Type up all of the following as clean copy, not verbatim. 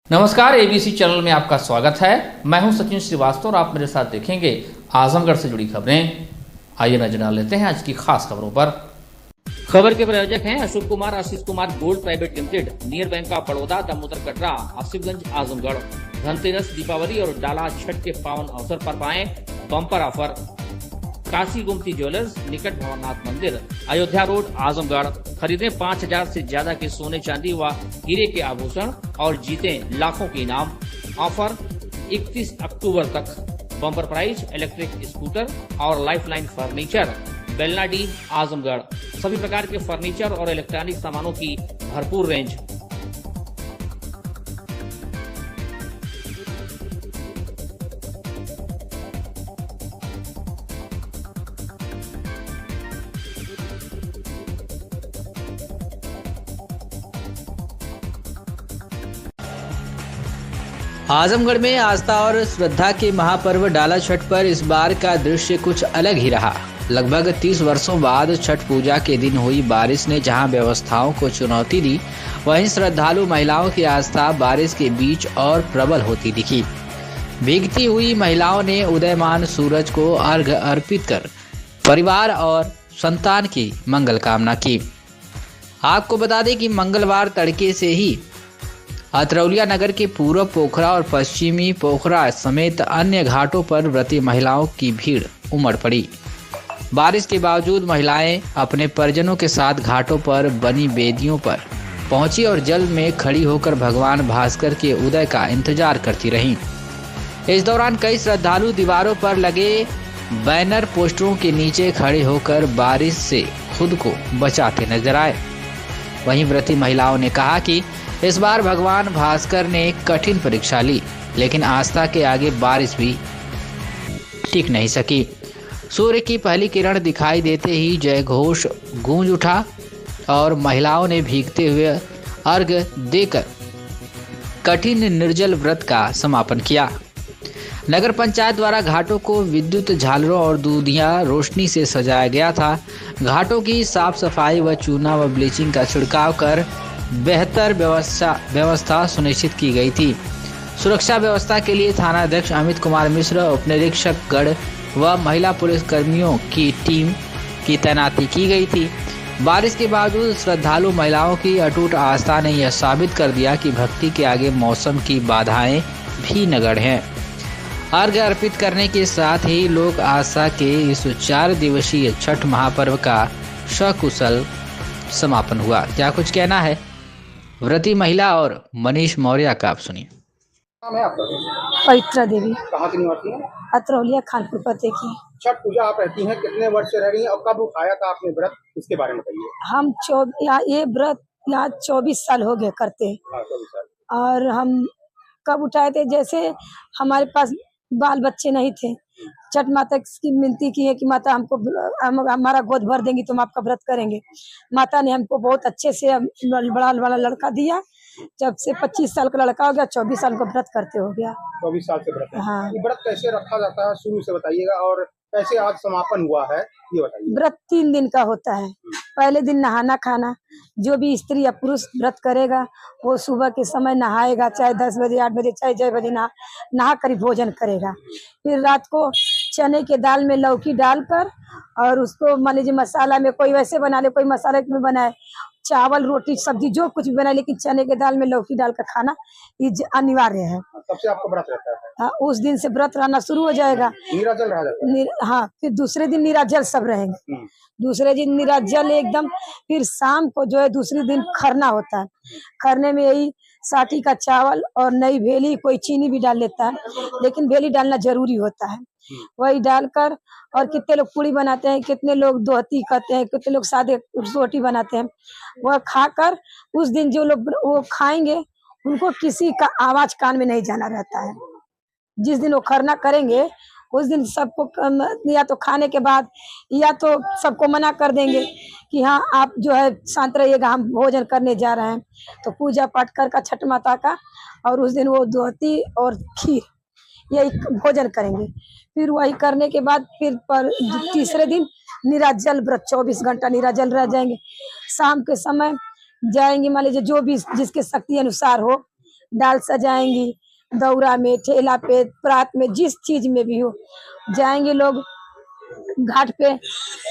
नमस्कार, ABC channel में आपका स्वागत है। मैं हूं सचिन श्रीवास्तव और आप मेरे साथ देखेंगे आजमगढ़ से जुड़ी खबरें। आइए नजर डाल लेते हैं आज की खास खबरों पर। खबर के प्रायोजक हैं Ashok Kumar Ashish Kumar gold private limited, near bank of Baroda, Damodar Katra, Asifganj, Azamgarh. Dhanteras, Deepawali और डाला छठ के पावन अवसर पर पाएं bumper offer. Kashi Gumti jewellers, निकट भवनाथ मंदिर, अयोध्या रोड, आजमगढ़। खरीदें 5000 से ज्यादा के सोने चांदी व हीरे के आभूषण और जीतें लाखों के इनाम। ऑफर 31 अक्टूबर तक। बम्पर प्राइस इलेक्ट्रिक स्कूटर और लाइफलाइन फर्नीचर, बेलनाडी, आजमगढ़। सभी प्रकार के फर्नीचर और इलेक्ट्रॉनिक सामानों की भरपूर रेंज। आजमगढ़ में आस्था और श्रद्धा के महापर्व डाला छठ पर इस बार का दृश्य कुछ अलग ही रहा। लगभग 30 वर्षों बाद छठ पूजा के दिन हुई बारिश ने जहां व्यवस्थाओं को चुनौती दी, वहीं श्रद्धालु महिलाओं की आस्था बारिश के बीच और प्रबल होती दिखी। भीगती हुई महिलाओं ने उदयमान सूरज को अर्घ्य अर्पित कर परिवार और संतान की मंगल कामना की। आपको बता दें कि मंगलवार तड़के से ही अतरौलिया नगर के पूर्व पोखरा और पश्चिमी पोखरा समेत अन्य घाटों पर व्रती महिलाओं की भीड़ उमड़ पड़ी। बारिश के बावजूद महिलाएं अपने परिजनों के साथ घाटों पर बनी बेदियों पर पहुंची और जल में खड़ी होकर भगवान भास्कर के उदय का इंतजार करती रहीं। इस दौरान कई श्रद्धालु दीवारों पर लगे बैनर पोस्टरों के नीचे खड़े होकर बारिश से खुद को बचाते नजर आए। वहीं व्रती महिलाओं ने कहा कि इस बार भगवान भास्कर ने कठिन परीक्षा ली, लेकिन आस्था के आगे बारिश भी टिक नहीं सकी। सूर्य की पहली किरण दिखाई देते ही जय घोष गूंज उठा और महिलाओं ने भीगते हुए अर्घ्य देकर कठिन निर्जल व्रत का समापन किया। नगर पंचायत द्वारा घाटों को विद्युत झालरों और दूधिया रोशनी से सजाया गया था। घाटों की साफ सफाई व चूना व ब्लीचिंग का छिड़काव कर बेहतर व्यवस्था सुनिश्चित की गई थी। सुरक्षा व्यवस्था के लिए थानाध्यक्ष अमित कुमार मिश्र, उप निरीक्षक गढ़ व महिला पुलिस कर्मियों की टीम की तैनाती की गई थी। बारिश के बावजूद श्रद्धालु महिलाओं की अटूट आस्था ने यह साबित कर दिया कि भक्ति के आगे मौसम की बाधाएं भी नगण्य हैं। अर्घ्य अर्पित करने के साथ ही लोक आस्था के इस 4 दिवसीय छठ महापर्व का सकुशल समापन हुआ। क्या कुछ कहना है व्रती महिला और मनीष मौर्य का, आप सुनिए। नाम है आपका? पवित्रा देवी। कहाँ की निवासी हैं? अतरौलिया खानपुर पते की। छठ पूजा आप रहती हैं, कितने वर्ष से रह रही हैं और कब उठाया था आपने व्रत, इसके बारे में बताइए। हम ये व्रत यहाँ 24 साल हो गए करते। 24 साल। और हम कब उठाए थे, जैसे हमारे पास बाल बच्चे नहीं थे, छठ माता की मिनती की है कि माता हमको हमारा गोद भर देंगी तो हम आपका व्रत करेंगे। माता ने हमको बहुत अच्छे से बड़ा लड़का दिया। जब से 25 साल का लड़का हो गया, 24 साल का व्रत करते हो गया। 24 साल से व्रत है। हाँ। ये व्रत कैसे रखा जाता है, शुरू से बताइएगा, और कैसे आज समापन हुआ है ये बताइए। व्रत 3 दिन का होता है। पहले दिन नहाना खाना, जो भी स्त्री या पुरुष व्रत करेगा वो सुबह के समय नहाएगा, चाहे 10 बजे 8 बजे चाहे जय बजे नहा कर भोजन करेगा। फिर रात को चने के दाल में लौकी डालकर और उसको मान लीजिए मसाला में कोई वैसे बना ले, कोई मसाले में बनाए, चावल रोटी सब्जी जो कुछ भी बनाए, लेकिन चने के दाल में लौकी डालकर खाना ये अनिवार्य है। तब से आपका व्रत रहता है? हाँ, उस दिन से व्रत रहना शुरू हो जाएगा। नीराजल रहा जाता है? हाँ, फिर दूसरे दिन निराजल सब रहेंगे। दूसरे दिन निराजल एकदम। फिर शाम को जो है दूसरे दिन खरना होता है। खरने में यही साठी का चावल और नई भेली, कोई चीनी भी डाल लेता है, लेकिन भेली डालना जरूरी होता है। वही डालकर और कितने लोग पूड़ी बनाते हैं, कितने लोग दोहती करते हैं, कितने लोग सादे रोटी बनाते हैं। वह खाकर उस दिन जो लोग वो खाएंगे उनको किसी का आवाज कान में नहीं जाना रहता है। जिस दिन वो खरना करेंगे उस दिन सबको या तो खाने के बाद या तो सबको मना कर देंगे कि हाँ आप जो है शांत रहिएगा, हम भोजन करने जा रहे हैं। तो पूजा पाठ कर छठ माता का, और उस दिन वो दोहती और खीर यही भोजन करेंगे। फिर वही करने के बाद फिर तीसरे दिन निराजल व्रत 24 घंटा निराजल रह जाएंगे। शाम के समय जाएंगे, मान लीजिए जो भी जिसके शक्ति अनुसार हो, डाल सजाएंगी, दौरा में, ठेला पे, परात में, जिस चीज में भी हो जाएंगे लोग घाट पे।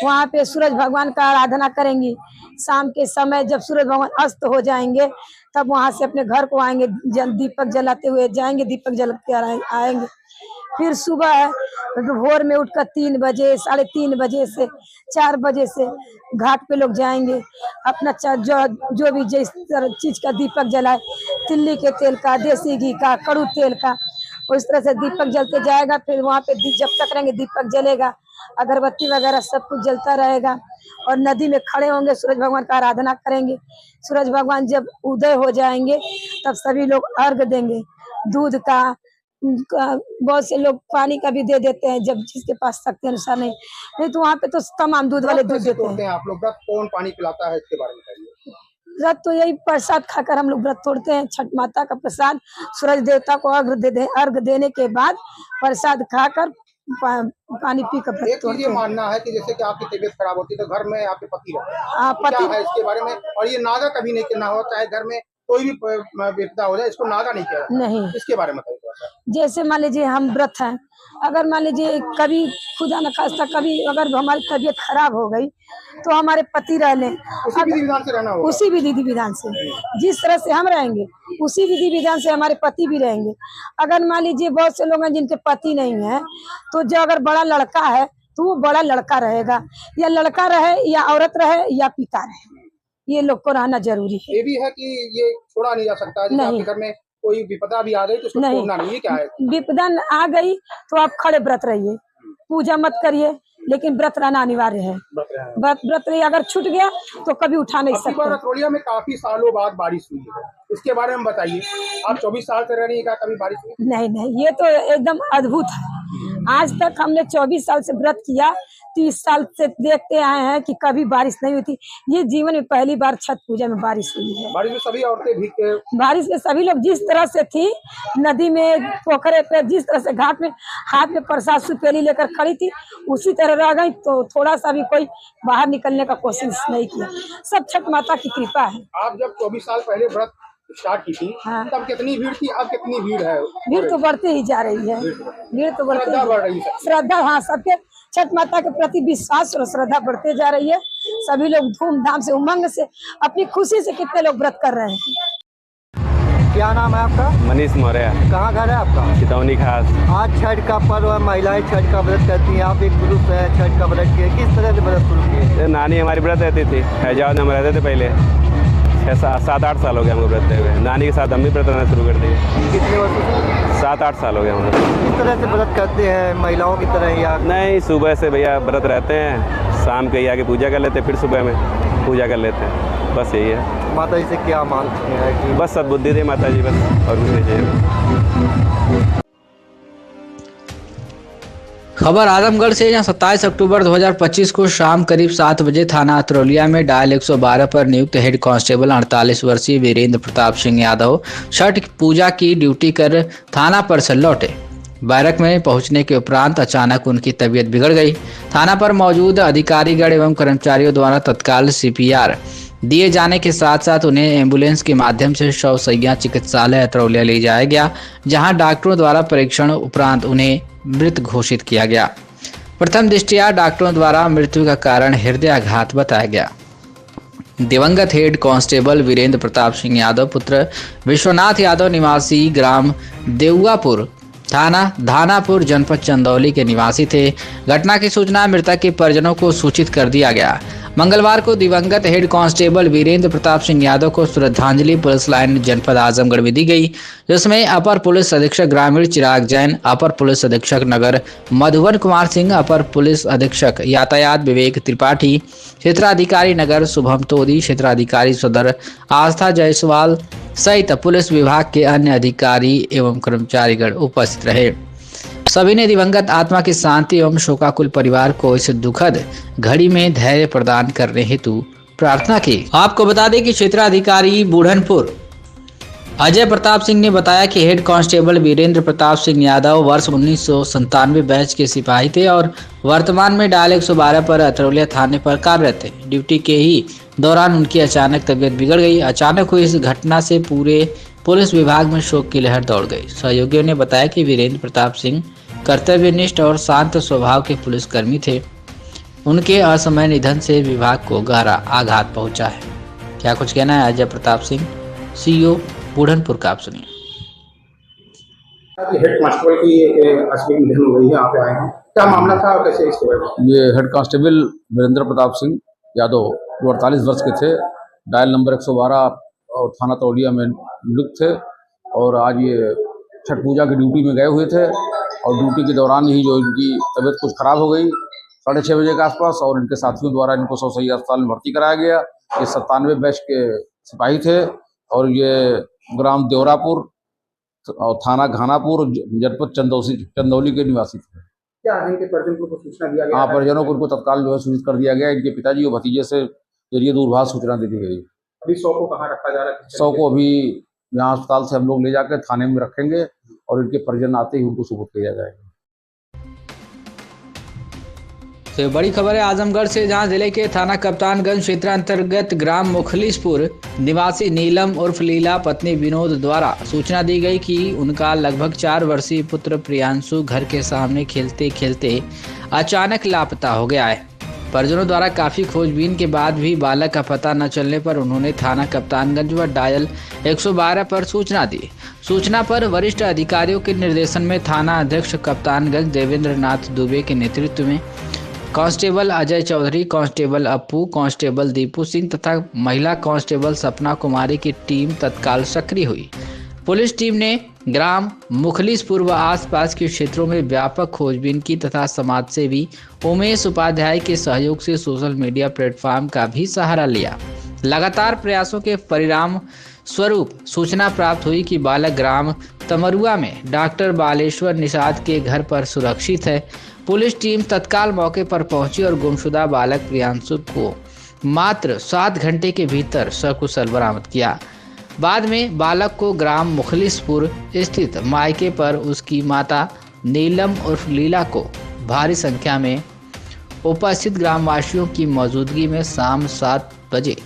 वहाँ पे सूरज भगवान का आराधना करेंगी। शाम के समय जब सूरज भगवान अस्त हो जाएंगे तब वहाँ से अपने घर को आएंगे, दीपक जलाते हुए जाएंगे, दीपक जला के आएंगे। फिर सुबह भोर में उठकर 3 बजे, 3:30 बजे से 4 बजे से घाट पे लोग जाएंगे। अपना जो भी जिस चीज का दीपक जलाए, तिल्ली के तेल का, देसी घी का, कड़ू तेल का, उस तरह से दीपक जलते जाएगा। फिर वहाँ पे जब तक रहेंगे दीपक जलेगा, अगरबत्ती वगैरह सब कुछ जलता रहेगा। और नदी में खड़े होंगे, सूरज भगवान का आराधना करेंगे। सूरज भगवान जब उदय हो जाएंगे तब सभी लोग अर्घ देंगे। दूध का बहुत से लोग पानी का भी दे देते हैं, जब जिसके पास शक्ति अनुसार नहीं तो वहाँ पे तो तमाम दूध वाले दूध देते हैं। आप लोग व्रत कौन पानी पिलाता है, इसके बारे में बताइए। व्रत तो यही प्रसाद खाकर हम लोग व्रत तोड़ते हैं। छठ माता का प्रसाद, सूरज देवता को अर्घ देने के बाद प्रसाद खाकर पानी पी कर व्रत तोड़ते हैं। ये मानना है कि जैसे कि आपकी तबीयत खराब होती है तो घर में आपके पति रहते हैं, क्या है इसके बारे में? और ये नागा कभी नहीं करना हो, चाहे घर में कोई भी विपदा हो जाए, इसको नागा नहीं किया नहीं, इसके बारे में बताइए। जैसे मान लीजिए हम व्रत हैं, अगर मान लीजिए कभी खुदा न खास्ता कभी अगर हमारी तबीयत खराब हो गई तो हमारे पति रह लें, उसी विधि विधान से रहना होगा। उसी विधि विधान से जिस तरह से हम रहेंगे उसी विधि विधान से हमारे पति भी रहेंगे। अगर मान लीजिए बहुत से लोग हैं जिनके पति नहीं है, तो जो अगर बड़ा लड़का है तो वो बड़ा लड़का रहेगा, या लड़का रहे या औरत रहे या पिता रहे, ये लोग को रहना जरूरी है। ये भी है कि ये छोड़ा नहीं जा सकता, जैसे आपके घर में कोई विपदा भी आ गई तो उसको छोड़ना नहीं है, क्या है? विपदा आ गई तो आप खड़े व्रत रहिए, पूजा मत करिए, लेकिन व्रत रहना अनिवार्य है। व्रत रहिए, अगर छूट गया तो कभी उठा नहीं सकते। रतौलिया में काफी सालों बाद बारिश हुई है, इसके बारे में बताइए। आप 24 साल से रह रही है, कभी बारिश हुई? नहीं, ये तो एकदम अद्भुत है। आज तक हमने 24 साल से व्रत किया, 30 साल से देखते आए हैं कि कभी बारिश नहीं हुई थी। ये जीवन में पहली बार छठ पूजा में बारिश हुई है। बारिश में सभी औरतें भीग के, बारिश में सभी लोग जिस तरह से थी, नदी में, पोखरे पे, जिस तरह से घाट में हाथ में प्रसाद सुपेली लेकर खड़ी थी, उसी तरह रह गई। तो थोड़ा सा भी कोई बाहर निकलने का कोशिश नहीं किया। सब छठ माता की कृपा है। आप जब 24 साल पहले व्रत स्टार्ट की थी, तब कितनी भीड़ थी, अब कितनी भीड़ है? भीड़ तो बढ़ती ही जा रही है, भीड़ तो बढ़ रही है। श्रद्धा, हाँ, सबके छठ माता के प्रति विश्वास और श्रद्धा बढ़ते जा रही है। सभी लोग धूमधाम से, उमंग से, अपनी खुशी से कितने लोग व्रत कर रहे हैं। क्या नाम है आपका? मनीष मौर्य। कहाँ घर है आपका? चितौनी खास। आज छठ का पर्व है, महिलाएं छठ का व्रत करती हैं, आप एक पुरुष है, छठ का व्रत किए, किस तरह से व्रत शुरू किए? नानी हमारी व्रत रहती थी, फैजाबाद में हम रहते थे पहले, 7-8 साल हो गए हमको व्रत हुए। नानी के साथ हम भी व्रत रहना शुरू कर दिए। कितने वर्षों से? 7-8 साल हो गए हम। किस तरह से व्रत करते हैं, महिलाओं की तरह या? नहीं, सुबह से भैया व्रत रहते हैं, शाम के आके पूजा कर लेते हैं, फिर सुबह में पूजा कर लेते हैं, बस यही है। माता जी से क्या मांगते हैं कि बस सद्बुद्धि दे माता जी, बस, और कुछ नहीं चाहिए। खबर आजमगढ़ से, जहां 27 अक्टूबर 2025 को शाम करीब 7 बजे थाना अतरौलिया में डायल 112 पर नियुक्त हेड कांस्टेबल 48 वर्षीय वीरेंद्र प्रताप सिंह यादव छठ पूजा की ड्यूटी कर थाना पर से लौटे। बैरक में पहुंचने के उपरांत अचानक उनकी तबीयत बिगड़ गई। थाना पर मौजूद अधिकारीगण एवं कर्मचारियों द्वारा तत्काल CPR दिए जाने के साथ साथ उन्हें एम्बुलेंस के माध्यम से शवशैया चिकित्सालय अतरौलिया ले जाया गया, जहां डॉक्टरों द्वारा परीक्षण उपरांत उन्हें मृत घोषित किया गया। प्रथम दृष्टया डॉक्टरों द्वारा मृत्यु का कारण हृदयाघात बताया गया। दिवंगत हेड कांस्टेबल वीरेंद्र प्रताप सिंह यादव पुत्र विश्वनाथ यादव निवासी ग्राम देउआपुर थाना धानापुर जनपद चंदौली के निवासी थे। घटना की सूचना मृतक के परिजनों को सूचित कर दिया गया। मंगलवार को दिवंगत हेड कांस्टेबल वीरेंद्र प्रताप सिंह यादव को श्रद्धांजलि पुलिस लाइन जनपद आजमगढ़ में दी गई, जिसमें अपर पुलिस अधीक्षक ग्रामीण चिराग जैन, अपर पुलिस अधीक्षक नगर मधुवन कुमार सिंह, अपर पुलिस अधीक्षक यातायात विवेक त्रिपाठी, क्षेत्राधिकारी नगर शुभम तोदी, क्षेत्राधिकारी सदर आस्था जायसवाल सहित पुलिस विभाग के अन्य अधिकारी एवं कर्मचारीगण उपस्थित रहे। सभी ने दिवंगत आत्मा की शांति एवं शोकाकुल परिवार को इस दुखद घड़ी में धैर्य प्रदान करने हेतु प्रार्थना की। आपको बता दें कि क्षेत्राधिकारी बूढ़नपुर अजय प्रताप सिंह ने बताया कि हेड कांस्टेबल वीरेंद्र प्रताप सिंह यादव वर्ष 1997 बैच के सिपाही थे और वर्तमान में डायल 112 पर अतरौलिया थाने पर कार्यरत थे। ड्यूटी के ही दौरान उनकी अचानक तबीयत बिगड़ गई। अचानक हुई इस घटना से पूरे पुलिस विभाग में शोक की लहर दौड़ गई। सहयोगियों ने बताया कि वीरेंद्र प्रताप सिंह कर्तव्यनिष्ठ और शांत स्वभाव के पुलिसकर्मी थे। उनके असमय निधन से विभाग को गहरा आघात पहुंचा है। क्या कुछ कहना है अजय प्रताप सिंह, सीईओ बूढ़नपुर का, आप सुनिए। हेड कांस्टेबल की अचानक निधन हो गई है, यहाँ पे आए हैं, क्या मामला था और कैसे इसके बारे में? ये हेड कांस्टेबल वीरेंद्र प्रताप सिंह यादव जो 48 वर्ष के थे, डायल नंबर 112 और थाना तौलिया में नियुक्त थे और आज ये छठ पूजा की ड्यूटी में गए हुए थे और ड्यूटी के दौरान ही जो इनकी तबीयत कुछ खराब हो गई 6:30 बजे के आसपास और इनके साथियों द्वारा इनको सौसई अस्पताल में भर्ती कराया गया। ये 97 बैच के सिपाही थे और ये ग्राम देवरापुर और थाना घानापुर जनपद चंदौली के निवासी थे। क्या इनके परिजनों को सूचना दिया गया? हाँ, परिजनों को इनको तत्काल जो है सूचित कर दिया गया। इनके पिताजी और भतीजे से जरिए दूरभाष सूचना दे दी गई। अभी 100 को कहाँ रखा जा रहा है? 100 को अभी यहाँ अस्पताल से हम लोग ले जाकर थाने में रखेंगे और इनके परिजन आते ही उनको सुपुर्द किया जाएगा। तो बड़ी खबर है आजमगढ़ से, जहां जिले के थाना कप्तानगंज क्षेत्र अंतर्गत ग्राम मुखलिसपुर निवासी नीलम उर्फ लीला पत्नी विनोद द्वारा सूचना दी गई कि उनका लगभग 4 वर्षीय पुत्र प्रियांशु घर के सामने खेलते खेलते अचानक लापता हो गया है। परिजनों द्वारा काफी खोजबीन के बाद भी बालक का पता न चलने पर उन्होंने थाना कप्तानगंज व डायल 112 पर सूचना दी। सूचना पर वरिष्ठ अधिकारियों के निर्देशन में थाना अध्यक्ष कप्तानगंज देवेंद्र नाथ दुबे के नेतृत्व में constable Ajay Chaudhary, constable Appu, constable Deepu Singh तथा महिला कांस्टेबल सपना कुमारी की टीम तत्काल सक्रिय हुई। पुलिस टीम ने ग्राम मुखलिसपुर व आसपास के क्षेत्रों में व्यापक खोजबीन की तथा समाजसेवी उमेश उपाध्याय के सहयोग से सोशल मीडिया प्लेटफॉर्म का भी सहारा लिया। लगातार प्रयासों के परिणाम स्वरूप सूचना प्राप्त हुई कि बालक ग्राम तमरुआ में डॉक्टर बालेश्वर निषाद के घर पर सुरक्षित है। पुलिस टीम तत्काल मौके पर पहुंची और गुमशुदा बालक प्रियांशु को मात्र 7 घंटे के भीतर सकुशल बरामद किया। बाद में बालक को ग्राम मुखलिसपुर स्थित मायके पर उसकी माता नीलम उर्फ लीला को भारी संख्या में उपस्थित ग्रामवासियों की मौजूदगी में शाम 7 बजे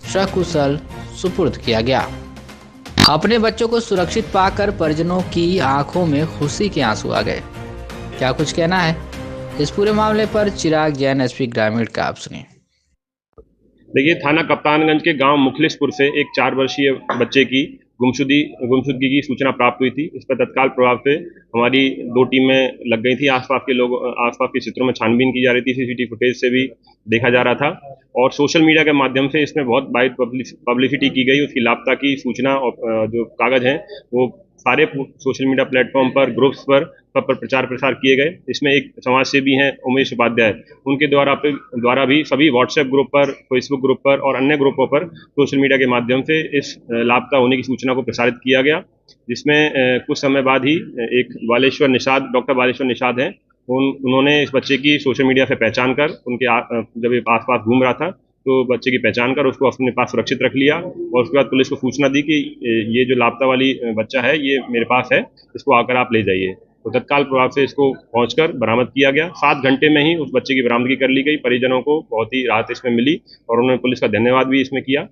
सकुशल सुपुर्द किया गया। अपने बच्चों को सुरक्षित पाकर परिजनों की आंखों में खुशी के आंसू आ गए। क्या कुछ कहना है इस पूरे मामले पर चिराग जैन, एसपी ग्रामीण का, आप सुनिए। देखिए, थाना कप्तानगंज के गांव मुखलिसपुर से एक 4 वर्षीय बच्चे की गुमशुदगी की सूचना प्राप्त हुई थी। इस पर तत्काल प्रभाव से हमारी 2 टीमें लग गई थी। आसपास के क्षेत्रों में छानबीन की जा रही थी। सीसीटीवी फुटेज से भी देखा जा रहा था और सोशल मीडिया के माध्यम से इसमें बहुत वाइड पब्लिसिटी की गई। उसकी लापता की सूचना और जो कागज हैं वो सारे सोशल मीडिया प्लेटफॉर्म पर, ग्रुप्स पर, सब पर प्रचार प्रसार किए गए। इसमें एक समाज सेवी हैं उमेश उपाध्याय, उनके द्वारा भी सभी व्हाट्सएप ग्रुप पर, फेसबुक ग्रुप पर और अन्य ग्रुपों पर सोशल मीडिया के माध्यम से इस लापता होने की सूचना को प्रसारित किया गया। जिसमें कुछ समय बाद ही एक डॉक्टर बालेश्वर निषाद हैं, उन्होंने इस बच्चे की सोशल मीडिया से पहचान कर जब ये आसपास घूम रहा था तो बच्चे की पहचान कर उसको अपने पास सुरक्षित रख लिया और उसके बाद पुलिस को सूचना दी कि ये जो लापता वाली बच्चा है ये मेरे पास है, इसको आकर आप ले जाइए। तो तत्काल प्रभाव से इसको पहुंचकर बरामद किया गया। 7 घंटे में ही उस बच्चे की बरामदगी कर ली गई। परिजनों को बहुत ही राहत इसमें मिली और उन्होंने पुलिस का धन्यवाद भी इसमें किया।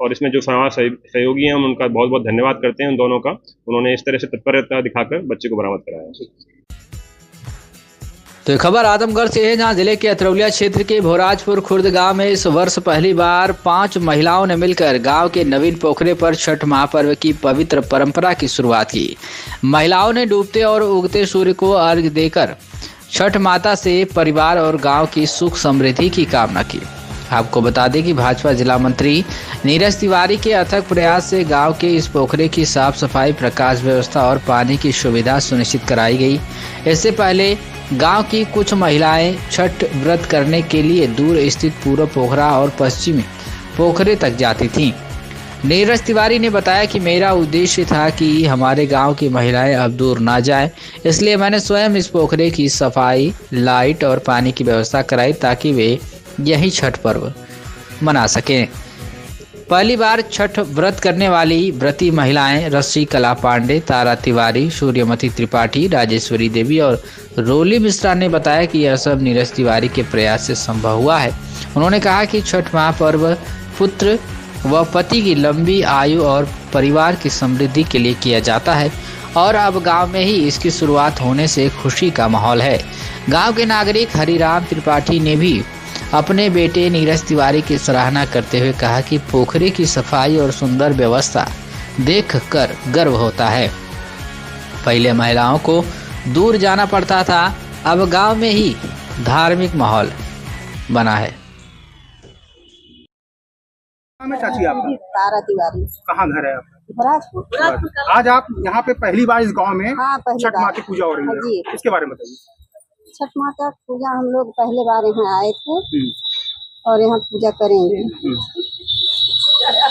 और इसमें जो समाज सहयोगी हैं हम उनका बहुत बहुत धन्यवाद करते हैं उन दोनों का। उन्होंने इस तरह से तत्परता दिखाकर बच्चे को बरामद कराया। तो खबर आजमगढ़ से है, जहां जिले के अतरौलिया क्षेत्र के भोराजपुर खुर्द गांव में इस वर्ष पहली बार 5 महिलाओं ने मिलकर गांव के नवीन पोखरे पर छठ महापर्व की पवित्र परंपरा की शुरुआत की। महिलाओं ने डूबते और उगते सूर्य को अर्घ्य देकर छठ माता से परिवार और गांव की सुख समृद्धि की कामना की। आपको बता दें कि भाजपा जिला मंत्री नीरज तिवारी के अथक प्रयास से गांव के इस पोखरे की साफ सफाई, प्रकाश व्यवस्था और पानी की सुविधा सुनिश्चित कराई गई। इससे पहले गांव की कुछ महिलाएं छठ व्रत करने के लिए दूर स्थित पूर्व पोखरा और पश्चिमी पोखरे तक जाती थीं। नीरज तिवारी ने बताया कि मेरा उद्देश्य था कि हमारे गांव की महिलाएं अब दूर ना जाएं, इसलिए मैंने स्वयं इस पोखरे की सफाई, लाइट और पानी की व्यवस्था कराई ताकि वे यही छठ पर्व मना सकें। पहली बार छठ व्रत करने वाली व्रती महिलाएं रस्सी कला पांडे, तारा तिवारी, सूर्यमती त्रिपाठी, राजेश्वरी देवी और रोली मिश्रा ने बताया कि यह सब नीरज तिवारी के प्रयास से संभव हुआ है। उन्होंने कहा कि छठ महापर्व पुत्र वह पति की लंबी आयु और परिवार की समृद्धि के लिए किया जाता है और अब गांव में ही इसकी शुरुआत होने से खुशी का माहौल है। गांव के नागरिक हरिराम त्रिपाठी ने भी अपने बेटे नीरज तिवारी की सराहना करते हुए कहा कि पोखरे की सफाई और सुंदर व्यवस्था देखकर गर्व होता है। पहले महिलाओं को दूर जाना पड़ता था, अब गांव में ही धार्मिक माहौल बना है। चाची आपका तारा तिवारी, कहाँ घर है आपका? भराजपुर। आज आप यहाँ पे पहली बार इस गांव में हाँ, पहली छठ माँ बार। की पूजा हो रही है जी। इसके बारे में बताइए। छठ माँ का पूजा हम लोग पहले बार यहाँ आए थे और यहाँ पूजा करेंगे।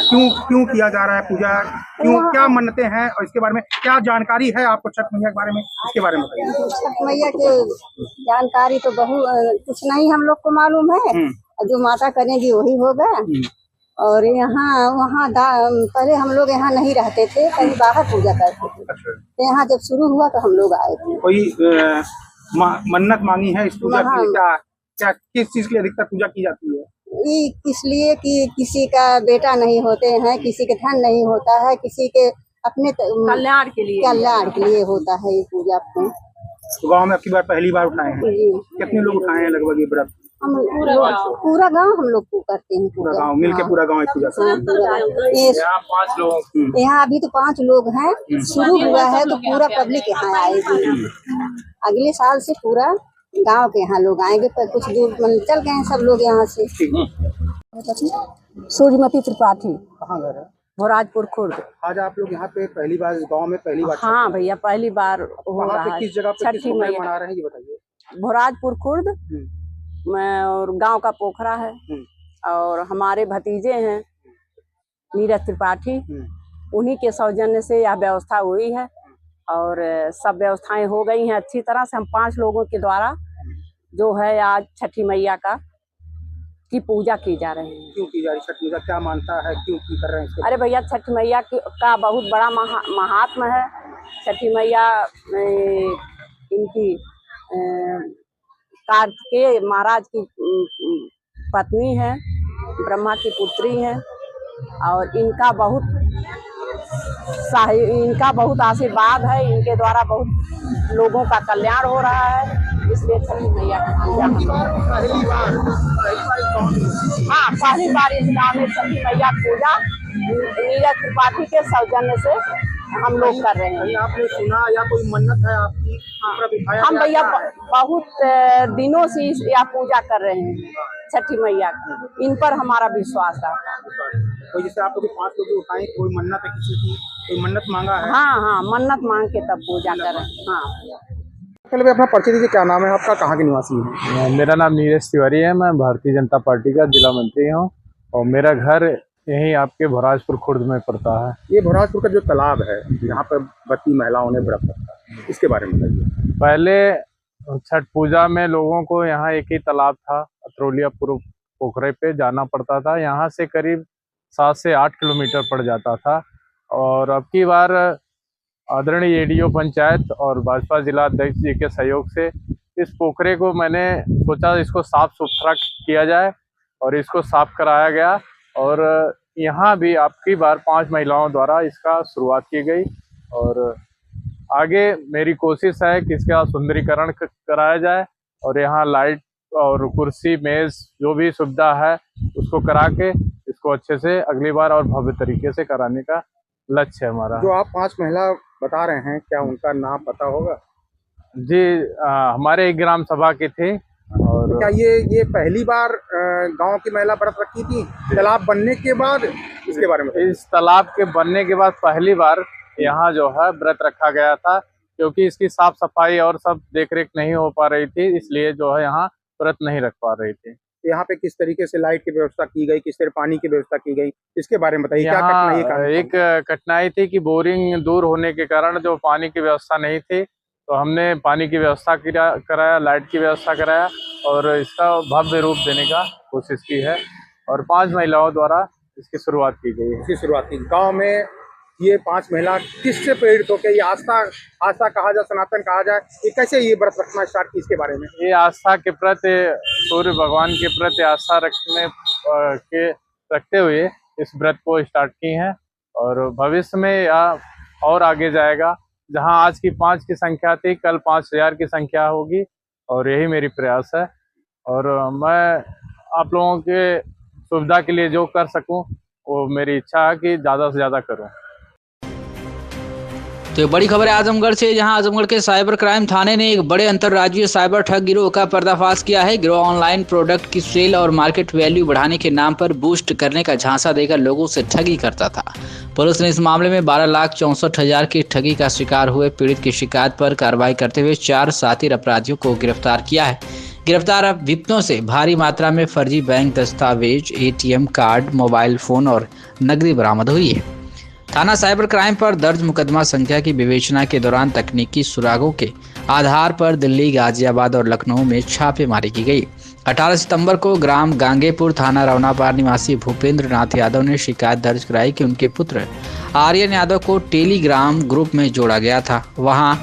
क्यों क्यों किया जा रहा है पूजा? क्यों, क्या मन्नतें हैं और इसके बारे में क्या जानकारी है आपको छठ मैया के बारे में? इसके बारे में बताइए। छठ मैया के जानकारी तो बहुत कुछ नहीं हम लोग को मालूम है, जो माता करेंगी वही होगा। और यहाँ वहाँ पहले हम लोग यहाँ नहीं रहते थे, कहीं बाहर पूजा करते थे। तो यहाँ जब शुरू हुआ तो हम लोग आए थे। कोई मन्नत मांगी है इस पूजा की? क्या किस चीज की अधिकतर पूजा की जाती है? इसलिए कि किसी का बेटा नहीं होते हैं, किसी के धन नहीं होता है, किसी के अपने कल्याण के लिए होता है ये पूजा। तो गाँव में आपकी बार पहली बार उठाए हैं? कितने लोग उठाए हैं लगभग ये व्रत? हम पूरा गांव हम लोग को करते हैं पूरा गांव मिलके पूरा गांव पूजा करते हैं। यहाँ 5 लोग, यहाँ अभी तो 5 लोग हैं। शुरू हुआ है तो पूरा पब्लिक यहाँ आएगी। अगले साल से पूरा गांव के यहाँ लोग आएंगे, पर कुछ दूर चल गए हैं सब लोग यहाँ से। सूर्यमती त्रिपाठी, कहाँ घर है? भराजपुर खुर्द। आज आप लोग यहाँ पे पहली बार इस गाँव में पहली बार? हाँ भैया, पहली बार हो रहा है। किस जगह पे किस मना रहे हैं ये बताइए। भराजपुर खुर्द और गांव का पोखरा है और हमारे भतीजे हैं नीरज त्रिपाठी, उन्हीं के सौजन्य से यह व्यवस्था हुई है और सब व्यवस्थाएं हो गई हैं अच्छी तरह से। हम 5 लोगों के द्वारा जो है आज छठी मैया की पूजा की जा रही है। क्यों की जा रही? छठ मैया क्या मानता है, क्यों की कर रहे हैं? अरे भैया, छठ मैया का बहुत बड़ा महात्मा है। छठी मैया इनकी कार्तिकेय महाराज की पत्नी है, ब्रह्मा की पुत्री है और इनका बहुत आशीर्वाद है। इनके द्वारा बहुत लोगों का कल्याण हो रहा है, इसलिए छठी मैया की पूजा पहली बार इस गाँव में छठी मैया पूजा नीरज त्रिपाठी के सौजन्य से हम लोग कर रहे हैं। आपने सुना या कोई मन्नत है आपकी? हम भैया बहुत दिनों से यह पूजा कर रहे हैं छठी मैया की, इन पर हमारा विश्वास है। कोई जैसे आप लोग 5 लोग उठाए, कोई मन्नत है किसी की, कोई मन्नत मांगा है? हाँ, मन्नत मांग के तब पूजा कर रहे हैं। हाँ, चलिए अपना परिचय दीजिए, क्या नाम है आपका, कहाँ के निवासी हैं? मेरा नाम नीरज तिवारी है, मैं भारतीय जनता पार्टी का जिला मंत्री हूँ और मेरा घर यही आपके भराजपुर खुर्द में पड़ता है। ये भराजपुर का जो तालाब है यहाँ पर बत्ती महिलाओं ने व्रत रखा है, इसके बारे में बताइए। पहले छठ पूजा में लोगों को यहाँ एक ही तालाब था, अतरौलिया पोखरे पे जाना पड़ता था। यहाँ से करीब 7 से 8 किलोमीटर पड़ जाता था और अब की बार आदरणीय एडीओ पंचायत और भाजपा जिला अध्यक्ष जी के सहयोग से इस पोखरे को मैंने सोचा इसको साफ सुथरा किया जाए और इसको साफ कराया गया और यहाँ भी आपकी बार 5 महिलाओं द्वारा इसका शुरुआत की गई और आगे मेरी कोशिश है कि इसका सुंदरीकरण कराया जाए और यहाँ लाइट और कुर्सी मेज जो भी सुविधा है उसको करा के इसको अच्छे से अगली बार और भव्य तरीके से कराने का लक्ष्य है हमारा। जो आप 5 महिला बता रहे हैं, क्या उनका नाम पता होगा? जी, हमारे एक ग्राम सभा के थे। और क्या ये पहली बार गांव की महिला व्रत रखी थी तालाब बनने के बाद? इसके बारे में इस तालाब के बनने के बाद पहली बार यहाँ जो है व्रत रखा गया था, क्योंकि इसकी साफ सफाई और सब देखरेख नहीं हो पा रही थी, इसलिए जो है यहाँ व्रत नहीं रख पा रही थी। यहाँ पे किस तरीके से लाइट की व्यवस्था की गई, किस तरह पानी की व्यवस्था की गई, इसके बारे में बताइए। क्या कठिनाई? एक कठिनाई थी कि बोरिंग दूर होने के कारण जो पानी की व्यवस्था नहीं थी, तो हमने पानी की व्यवस्था कराया, लाइट की व्यवस्था कराया और इसका भव्य रूप देने का कोशिश की है और 5 महिलाओं द्वारा इसकी शुरुआत की गई है। इसकी शुरुआत की गाँव में ये 5 महिला किससे प्रेरित होकर ये आस्था कहा जाए, सनातन कहा जाए, ये कैसे ये व्रत रखना स्टार्ट की, इसके बारे में? ये आस्था के प्रति, सूर्य भगवान के प्रति आस्था रखते हुए इस व्रत को स्टार्ट की हैं और भविष्य में यह और आगे जाएगा। जहां आज की 5 की संख्या थी, कल 5000 की संख्या होगी और यही मेरी प्रयास है। और मैं आप लोगों के सुविधा के लिए जो कर सकूं वो मेरी इच्छा है कि ज़्यादा से ज़्यादा करूं। तो ये बड़ी खबर है आजमगढ़ से, जहां आजमगढ़ के साइबर क्राइम थाने ने एक बड़े अंतर्राज्यीय साइबर ठग गिरोह का पर्दाफाश किया है। गिरोह ऑनलाइन प्रोडक्ट की सेल और मार्केट वैल्यू बढ़ाने के नाम पर बूस्ट करने का झांसा देकर लोगों से ठगी करता था। पुलिस ने इस मामले में 12,64,000 की ठगी का शिकार हुए पीड़ित की शिकायत पर कार्रवाई करते हुए 4 शातिर अपराधियों को गिरफ्तार किया है। गिरफ्तार अभियुक्तों से भारी मात्रा में फर्जी बैंक दस्तावेज, एटीएम कार्ड, मोबाइल फोन और नकदी बरामद हुई है। थाना साइबर क्राइम पर दर्ज मुकदमा संख्या की विवेचना के दौरान तकनीकी सुरागों के आधार पर दिल्ली, गाजियाबाद और लखनऊ में छापेमारी की गई। 18 सितंबर को ग्राम गांगेपुर थाना रवनापार निवासी भूपेंद्र नाथ यादव ने शिकायत दर्ज कराई कि उनके पुत्र आर्यन यादव को टेलीग्राम ग्रुप में जोड़ा गया था। वहां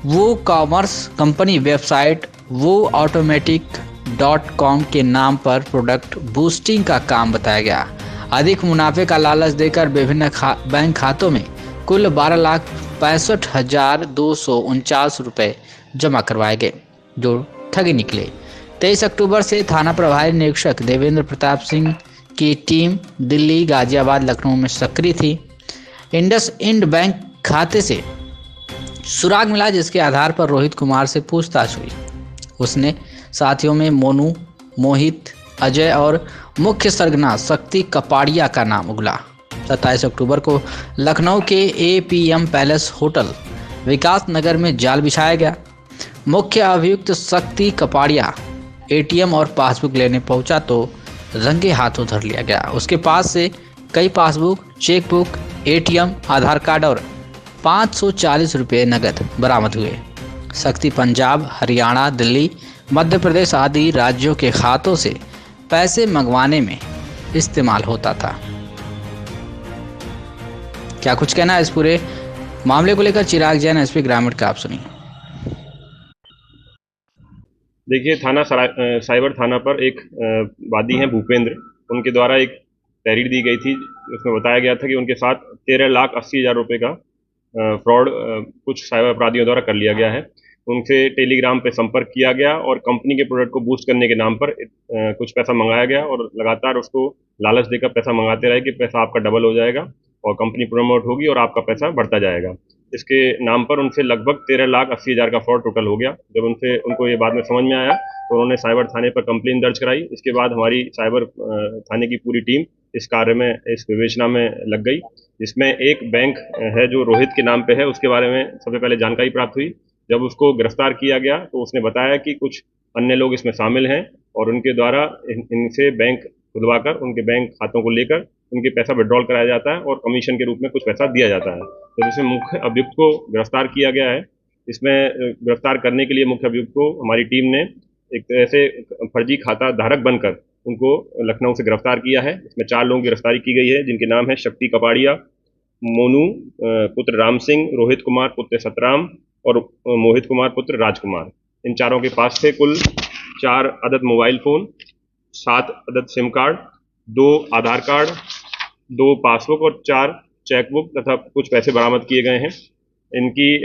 वो कॉमर्स कंपनी वेबसाइट woautomatic.com के नाम पर प्रोडक्ट बूस्टिंग का काम बताया गया। अधिक मुनाफे का लालच देकर विभिन्न बैंक खातों में कुल 12,65,249 रुपए जमा करवाए गए, जो ठगी निकले। 23 अक्टूबर से थाना प्रभारी निरीक्षक देवेंद्र प्रताप सिंह की टीम दिल्ली, गाजियाबाद, लखनऊ में सक्रिय थी। इंडसइंड बैंक खाते से सुराग मिला, जिसके आधार पर रोहित कुमार से पूछताछ हुई। उसने साथियों में मोनू, मोहित, अजय और मुख्य सरगना शक्ति कपाड़िया का नाम उगला। 27 अक्टूबर को लखनऊ के एपीएम पैलेस होटल विकास नगर में जाल बिछाया गया। मुख्य अभियुक्त शक्ति कपाड़िया एटीएम और पासबुक लेने पहुंचा तो रंगे हाथों धर लिया गया। उसके पास से कई पासबुक, चेकबुक, एटीएम, आधार कार्ड और 540 रुपये नकद बरामद हुए। शक्ति पंजाब, हरियाणा, दिल्ली, मध्य प्रदेश आदि राज्यों के खातों से पैसे मंगवाने में इस्तेमाल होता था। क्या कुछ कहना है इस पूरे मामले को लेकर चिराग जैन, एसपी ग्रामीण का, आप सुनिए। देखिए, थाना साइबर थाना पर एक वादी हैं भूपेंद्र, उनके द्वारा एक तहरीर दी गई थी। उसमें बताया गया था कि उनके साथ 13,80,000 रुपये का फ्रॉड कुछ साइबर अपराधियों द्वारा कर लिया गया है। उनसे टेलीग्राम पे संपर्क किया गया और कंपनी के प्रोडक्ट को बूस्ट करने के नाम पर कुछ पैसा मंगाया गया और लगातार उसको लालच देकर पैसा मंगाते रहे कि पैसा आपका डबल हो जाएगा और कंपनी प्रमोट होगी और आपका पैसा बढ़ता जाएगा। इसके नाम पर उनसे लगभग 13,80,000 का फ्रॉड टोटल हो गया। जब उनको ये बाद में समझ में आया तो उन्होंने साइबर थाने पर कंप्लेन दर्ज कराई। इसके बाद हमारी साइबर थाने की पूरी टीम इस कार्य में, इस विवेचना में लग गई, जिसमें एक बैंक है जो रोहित के नाम पे है, उसके बारे में सबसे पहले जानकारी प्राप्त हुई। जब उसको गिरफ्तार किया गया तो उसने बताया कि कुछ अन्य लोग इसमें शामिल हैं और उनके द्वारा इनसे बैंक खुलवाकर उनके बैंक खातों को लेकर उनके पैसा विड्रॉल कराया जाता है और कमीशन के रूप में कुछ पैसा दिया जाता है। तो जिसमें मुख्य अभियुक्त को गिरफ्तार किया गया है। इसमें गिरफ्तार करने के लिए मुख्य अभियुक्त को हमारी टीम ने एक तरह से फर्जी खाता धारक बनकर उनको लखनऊ से गिरफ्तार किया है। इसमें 4 लोगों की गिरफ्तारी की गई है, जिनके नाम है शक्ति कपाड़िया, मोनू पुत्र राम सिंह, रोहित कुमार पुत्र सतराम और मोहित कुमार पुत्र राजकुमार। इन चारों के पास से कुल 4 अदद मोबाइल फ़ोन, 7 अदद सिम कार्ड, 2 आधार कार्ड, 2 पासबुक और 4 चेकबुक तथा कुछ पैसे बरामद किए गए हैं। इनकी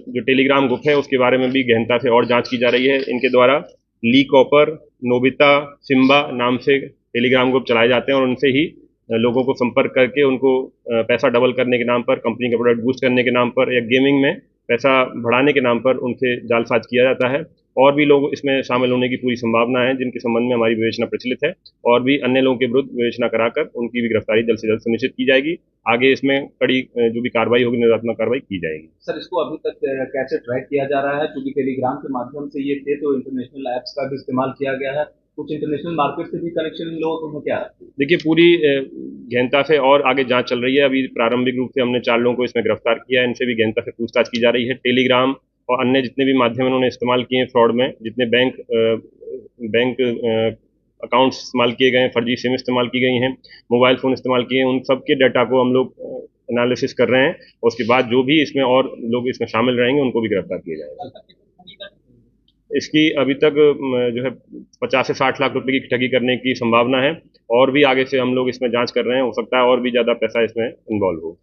जो टेलीग्राम ग्रुप है उसके बारे में भी गहनता से और जांच की जा रही है। इनके द्वारा ली कॉपर, नोबिता, सिम्बा नाम से टेलीग्राम ग्रुप चलाए जाते हैं और उनसे ही लोगों को संपर्क करके उनको पैसा डबल करने के नाम पर, कंपनी का प्रोडक्ट बूस्ट करने के नाम पर या गेमिंग में पैसा बढ़ाने के नाम पर उनसे जालसाज किया जाता है। और भी लोग इसमें शामिल होने की पूरी संभावना है, जिनके संबंध में हमारी विवेचना प्रचलित है और भी अन्य लोगों के विरुद्ध विवेचना कराकर उनकी भी गिरफ्तारी जल्द से जल्द सुनिश्चित की जाएगी। आगे इसमें कड़ी जो भी कार्रवाई होगी, निरात्मक कार्रवाई की जाएगी। सर, इसको अभी तक कैसे ट्रैक किया जा रहा है? क्योंकि टेलीग्राम के माध्यम से ये थे तो इंटरनेशनल ऐप्स का भी इस्तेमाल किया गया है, कुछ इंटरनेशनल मार्केट से भी कनेक्शन इन लोगों को क्या? देखिए, पूरी गहनता से और आगे जांच चल रही है। अभी प्रारंभिक रूप से हमने 4 लोगों को इसमें गिरफ्तार किया है, इनसे भी गहनता से पूछताछ की जा रही है। टेलीग्राम और अन्य जितने भी माध्यम उन्होंने इस्तेमाल किए हैं फ्रॉड में, जितने बैंक अकाउंट्स इस्तेमाल किए गए हैं, फर्जी सिम इस्तेमाल की गई हैं, मोबाइल फ़ोन इस्तेमाल किए हैं, उन सब के डाटा को हम लोग एनालिसिस कर रहे हैं और उसके बाद जो भी इसमें और लोग इसमें शामिल रहेंगे उनको भी गिरफ्तार किया जाएगा। इसकी अभी तक जो है 50 से 60 लाख रुपए की ठगी करने की संभावना है और भी आगे से हम लोग इसमें जांच कर रहे हैं, हो सकता है और भी ज़्यादा पैसा इसमें इन्वॉल्व हो।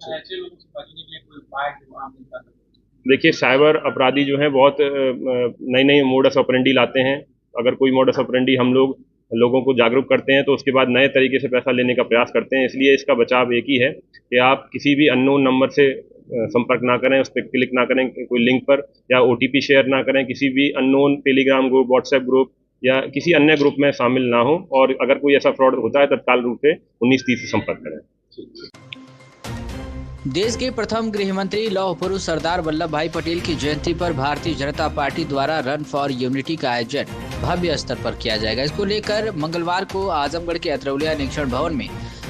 देखिए, साइबर अपराधी जो हैं बहुत नई नई मोडस ऑपरेंडी लाते हैं। अगर कोई मोडस ऑपरेंडी हम लोगों को जागरूक करते हैं तो उसके बाद नए तरीके से पैसा लेने का प्रयास करते हैं। इसलिए इसका बचाव एक ही है कि आप किसी भी अननोन नंबर से संपर्क ना करें, उस पर क्लिक ना करें कोई लिंक पर, या OTP शेयर ना करें किसी भी unknown Telegram group, WhatsApp group या किसी अन्य ग्रुप में शामिल ना हो। और अगर कोई ऐसा फ्रॉड होता है तत्काल रूप से 1930 से संपर्क करें। देश के प्रथम गृह मंत्री लौह पुरुष सरदार वल्लभ भाई पटेल की जयंती पर भारतीय जनता पार्टी द्वारा रन फॉर यूनिटी का आयोजन भव्य स्तर पर किया जाएगा। इसको लेकर मंगलवार को आजमगढ़ के अतरौलिया निरीक्षण भवन में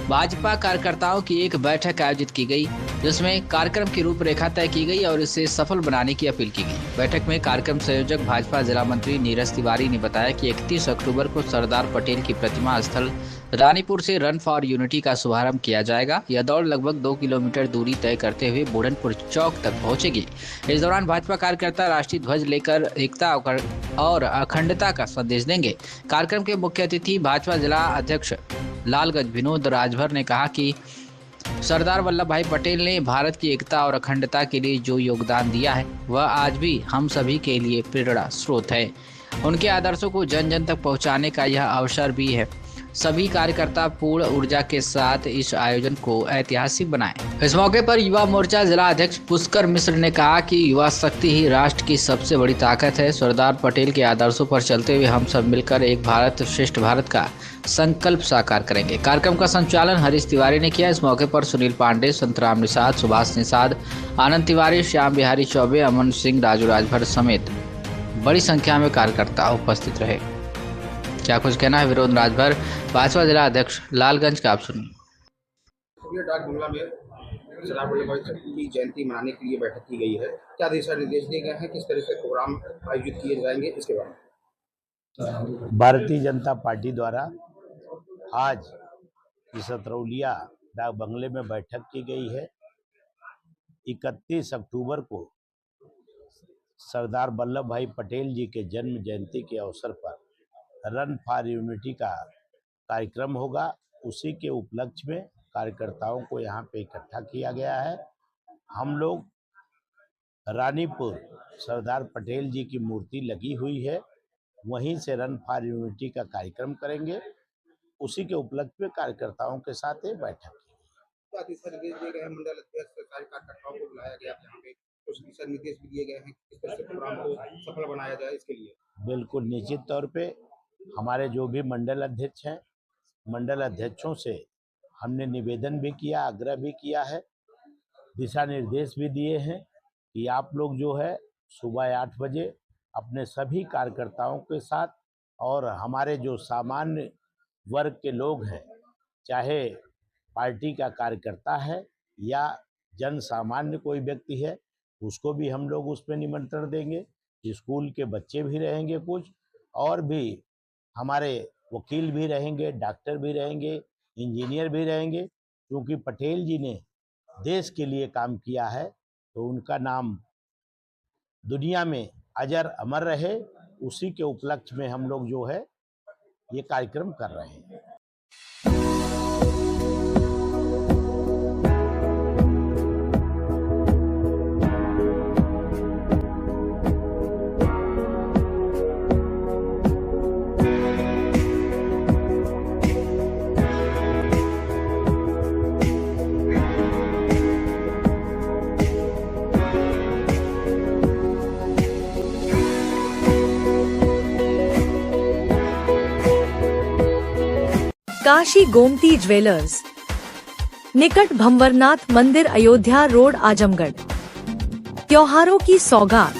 भाजपा कार्यकर्ताओं की एक बैठक आयोजित की गई, जिसमें कार्यक्रम की रूपरेखा तय की गई और इसे सफल बनाने की अपील की गई। बैठक में कार्यक्रम संयोजक भाजपा जिला मंत्री नीरज तिवारी ने बताया कि 31 अक्टूबर को सरदार पटेल की प्रतिमा स्थल रानीपुर से रन फॉर यूनिटी का शुभारंभ किया जाएगा। यह दौड़ लगभग 2 किलोमीटर दूरी तय करते हुए बोडनपुर चौक तक पहुंचेगी। इस दौरान भाजपा कार्यकर्ता राष्ट्रीय ध्वज लेकर एकता और अखंडता का संदेश देंगे। कार्यक्रम के मुख्य अतिथि भाजपा जिला अध्यक्ष लालगंज विनोद राजभर ने कहा कि सरदार वल्लभ भाई पटेल ने भारत की एकता और अखंडता के लिए जो योगदान दिया है वह आज भी हम सभी के लिए प्रेरणा स्रोत है। उनके आदर्शों को जन जन तक पहुंचाने का यह अवसर भी है। सभी कार्यकर्ता पूर्ण ऊर्जा के साथ इस आयोजन को ऐतिहासिक बनाएं। इस मौके पर युवा मोर्चा जिला अध्यक्ष पुष्कर मिश्र ने कहा कि युवा शक्ति ही राष्ट्र की सबसे बड़ी ताकत है। सरदार पटेल के आदर्शों पर चलते हुए हम सब मिलकर एक भारत श्रेष्ठ भारत का संकल्प साकार करेंगे। कार्यक्रम का संचालन हरीश तिवारी ने किया। इस मौके पर सुनील पांडे, संतराम निषाद, सुभाष निषाद, आनंद तिवारी, श्याम बिहारी चौबे, अमन सिंह, राजू राजभर समेत बड़ी संख्या में कार्यकर्ता उपस्थित रहे। क्या कुछ कहना है विनोद राजभर, भाजपा जिला अध्यक्ष लालगंज का, आप सुनिए। डाक बंगला में सरदार वल्लभ भाई पटेल की जयंती मनाने के लिए बैठक की गई है। क्या दिशा निर्देश दिए गए हैं, किस तरह से प्रोग्राम आयोजित किए जाएंगे, इसके बारे में भारतीय जनता पार्टी द्वारा आज इस अतरौलिया डाक बंगले में बैठक की गई है। 31 अक्टूबर को सरदार वल्लभ भाई पटेल जी के जन्म जयंती के अवसर पर रन फॉर यूनिटी का कार्यक्रम होगा। उसी के उपलक्ष्य में कार्यकर्ताओं को यहाँ पे इकट्ठा किया गया है। हम लोग रानीपुर सरदार पटेल जी की मूर्ति लगी हुई है, वहीं से रन फॉर यूनिटी का कार्यक्रम करेंगे। उसी के उपलक्ष्य में कार्यकर्ताओं के साथ ये बैठक की। दिशा निर्देश दिए गए हैं, मंडल अध्यक्ष कार्यकर्ताओं को बुलाया गया यहाँ पे, कुछ दिशा निर्देश भी दिए गए हैं किस तरह से प्रोग्राम को सफल बनाया जाए इसके लिए। बिल्कुल निश्चित तौर पे हमारे जो भी मंडल अध्यक्ष हैं, मंडल अध्यक्षों से हमने निवेदन भी किया, आग्रह भी किया है, दिशा निर्देश भी दिए हैं कि आप लोग जो है सुबह 8 बजे अपने सभी कार्यकर्ताओं के साथ और हमारे जो सामान्य वर्ग के लोग हैं, चाहे पार्टी का कार्यकर्ता है या जन सामान्य कोई व्यक्ति है, उसको भी हम लोग उसमें निमंत्रण देंगे। स्कूल के बच्चे भी रहेंगे कुछ, और भी हमारे वकील भी रहेंगे, डॉक्टर भी रहेंगे, इंजीनियर भी रहेंगे। क्योंकि पटेल जी ने देश के लिए काम किया है तो उनका नाम दुनिया में अजर अमर रहे। उसी के उपलक्ष्य में हम लोग जो है ये कार्यक्रम कर रहे हैं। काशी गोमती ज्वेलर्स, निकट भंवरनाथ मंदिर, अयोध्या रोड, आजमगढ़। त्योहारों की सौगात,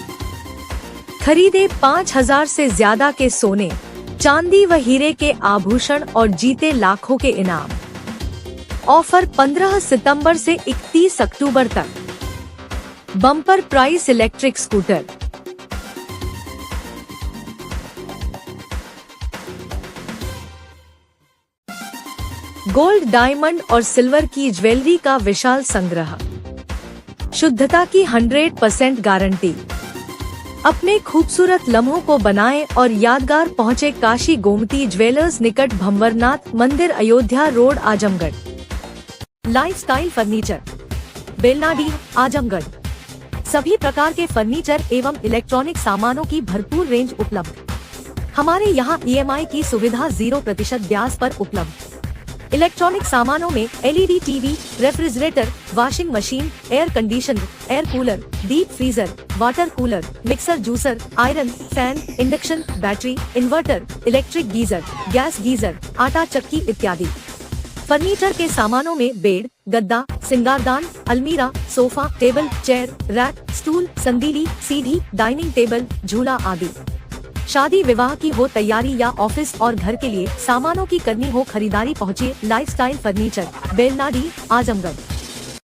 खरीदे 5000 से ज्यादा के सोने, चांदी व हीरे के आभूषण और जीते लाखों के इनाम। ऑफर 15 सितंबर से 31 अक्टूबर तक। Bumper price electric scooter. Gold, diamond और सिल्वर की ज्वेलरी का विशाल संग्रह, शुद्धता की 100% गारंटी। अपने खूबसूरत लम्हों को बनाएं और यादगार पहुँचे काशी गोमती ज्वेलर्स निकट भंवरनाथ मंदिर, Ayodhya road, Azamgarh. Lifestyle furniture, Belnadi, Azamgarh. सभी प्रकार के फर्नीचर एवं इलेक्ट्रॉनिक सामानों की भरपूर रेंज उपलब्ध। हमारे यहाँ EMI की सुविधा 0% ब्याज पर उपलब्ध। इलेक्ट्रॉनिक सामानों में LED TV, refrigerator, washing machine, air conditioner, air cooler, deep freezer, water cooler, mixer, juicer, iron, fan, induction, battery, inverter, electric geyser, gas geyser, आटा चक्की इत्यादि। फर्नीचर के सामानों में बेड, गद्दा, सिंगारदान, अलमीरा, sofa, table, chair, rack, stool, संदीली, सीढ़ी, डाइनिंग टेबल, झूला आदि। शादी विवाह की हो तैयारी या ऑफिस और घर के लिए सामानों की करनी हो खरीदारी, पहुँचिए लाइफस्टाइल फर्नीचर, बेलनाडी, आजमगढ़।